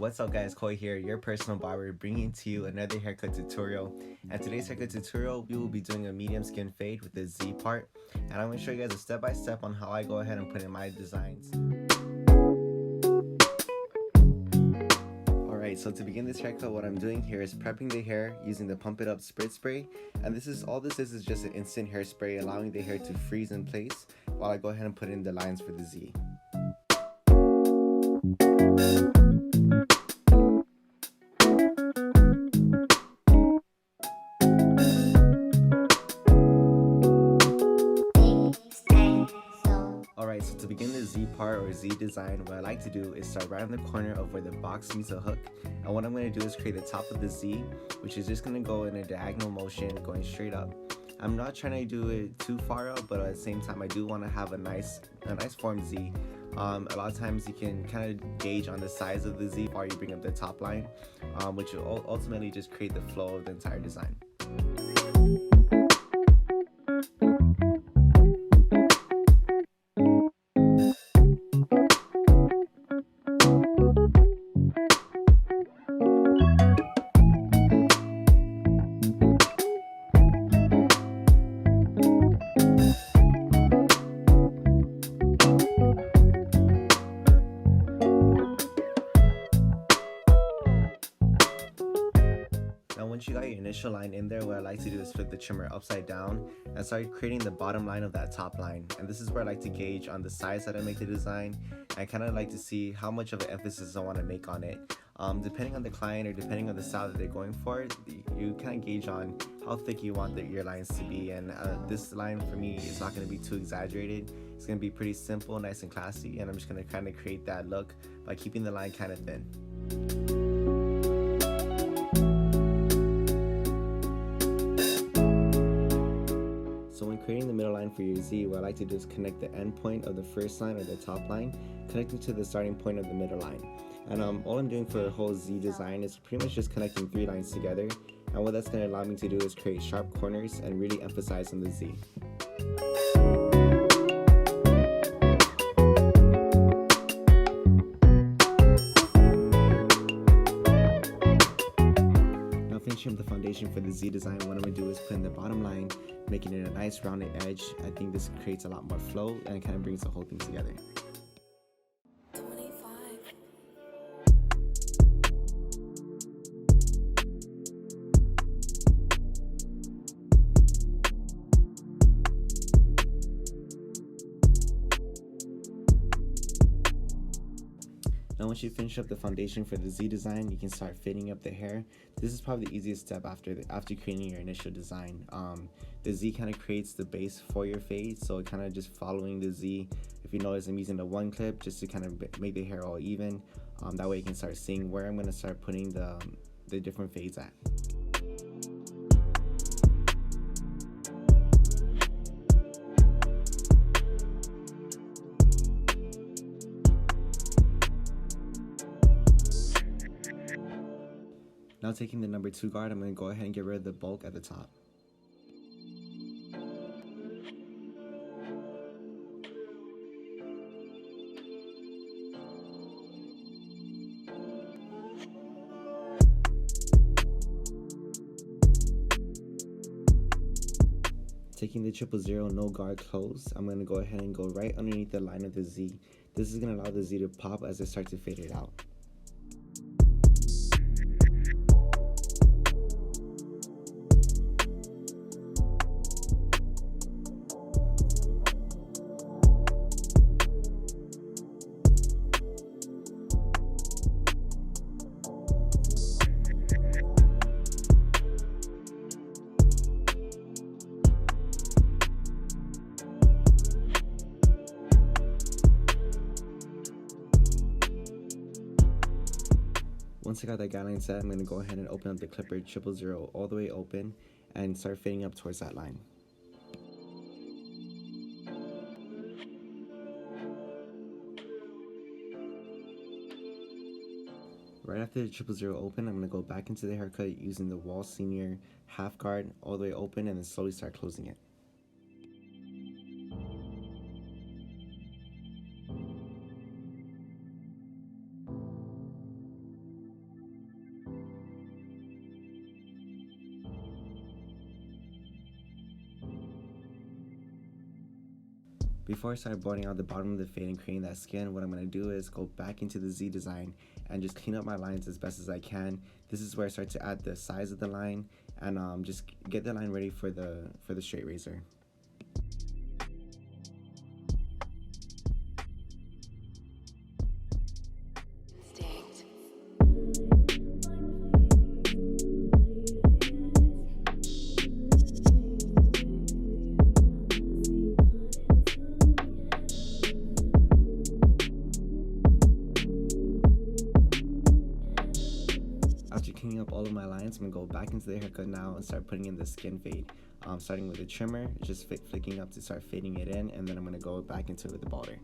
What's up guys, Koi here, your personal barber, bringing to you another haircut tutorial. And today's haircut tutorial, we will be doing a medium skin fade with the Z part. And I'm going to show you guys a step-by-step on how I go ahead and put in my designs. Alright, so to begin this haircut, what I'm doing here is prepping the hair using the Pump It Up Spritz Spray. And this is just an instant hairspray, allowing the hair to freeze in place while I go ahead and put in the lines for the Z. Alright, so to begin the Z part or Z design, what I like to do is start right on the corner of where the box meets a hook. And what I'm going to do is create the top of the Z, which is just going to go in a diagonal motion going straight up. I'm not trying to do it too far up, but at the same time I do want to have a nice form Z. A lot of times you can kind of gauge on the size of the Z while you bring up the top line, which will ultimately just create the flow of the entire design. Now once you got your initial line in there, what I like to do is flip the trimmer upside down and start creating the bottom line of that top line. And this is where I like to gauge on the size that I make the design, and I kind of like to see how much of an emphasis I want to make on it. Depending on the client or depending on the style that they're going for, you kind of gauge on how thick you want your lines to be. And this line for me is not going to be too exaggerated. It's going to be pretty simple, nice and classy, and I'm just going to kind of create that look by keeping the line kind of thin. So when creating the middle line for your Z, what I like to do is connect the end point of the first line or the top line, connecting to the starting point of the middle line. And all I'm doing for a whole Z design is pretty much just connecting 3 lines together. And what that's going to allow me to do is create sharp corners and really emphasize on the Z. Now finishing up the foundation for the Z design, what I'm going to do is put in the bottom line, making it a nice rounded edge. I think this creates a lot more flow and it kind of brings the whole thing together. Now once you finish up the foundation for the Z design, you can start fading up the hair. This is probably the easiest step after creating your initial design. The Z kind of creates the base for your fade, so kind of just following the Z. If you notice, I'm using the one clip just to kind of make the hair all even. That way you can start seeing where I'm going to start putting the different fades at. Now taking the number 2 guard, I'm going to go ahead and get rid of the bulk at the top. Taking the 000 no guard close, I'm going to go ahead and go right underneath the line of the Z. This is going to allow the Z to pop as I start to fade it out. Once I got that guideline set, I'm going to go ahead and open up the clipper 000 all the way open and start fading up towards that line. Right after the 000 open, I'm going to go back into the haircut using the Wahl Senior half guard all the way open and then slowly start closing it. Before I start blending out the bottom of the fade and creating that skin, what I'm going to do is go back into the Z design and just clean up my lines as best as I can. This is where I start to add the size of the line and just get the line ready for the straight razor. After cleaning up all of my lines, I'm going to go back into the haircut now and start putting in the skin fade. Starting with the trimmer, just flicking up to start fading it in, and then I'm going to go back into it with the balder.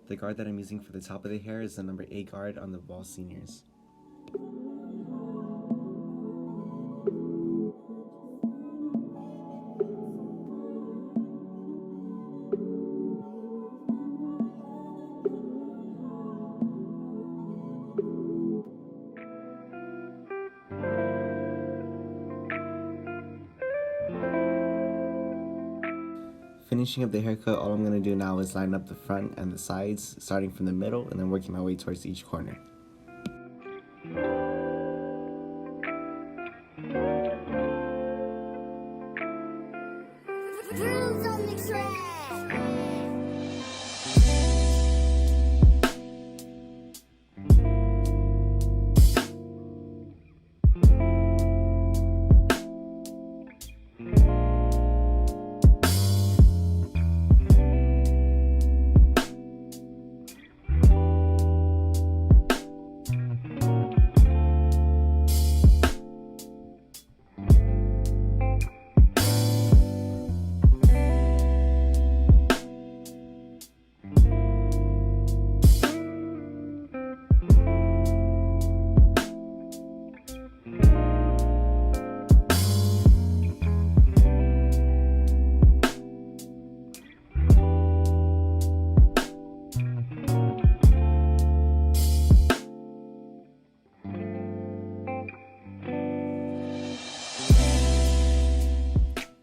The guard that I'm using for the top of the hair is the number 8 guard on the Ball Seniors. Finishing up the haircut, all I'm going to do now is line up the front and the sides, starting from the middle and then working my way towards each corner.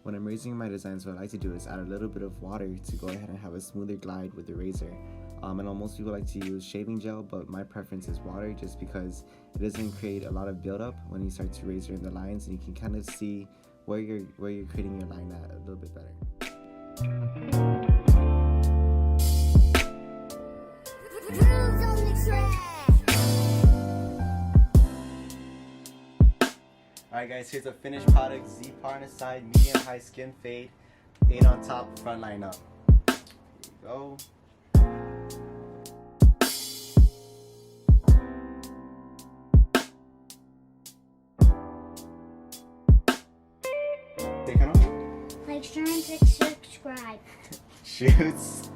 When I'm raising my designs, what I like to do is add a little bit of water to go ahead and have a smoother glide with the razor. I know most people like to use shaving gel, but my preference is water just because it doesn't create a lot of buildup when you start to razor in the lines, and you can kind of see where you're creating your line at a little bit better. Alright guys, here's a finished product. Z-Par on the side, medium high skin fade, 8 on top, front line up. Here you go. Like, share, and subscribe. Shoots.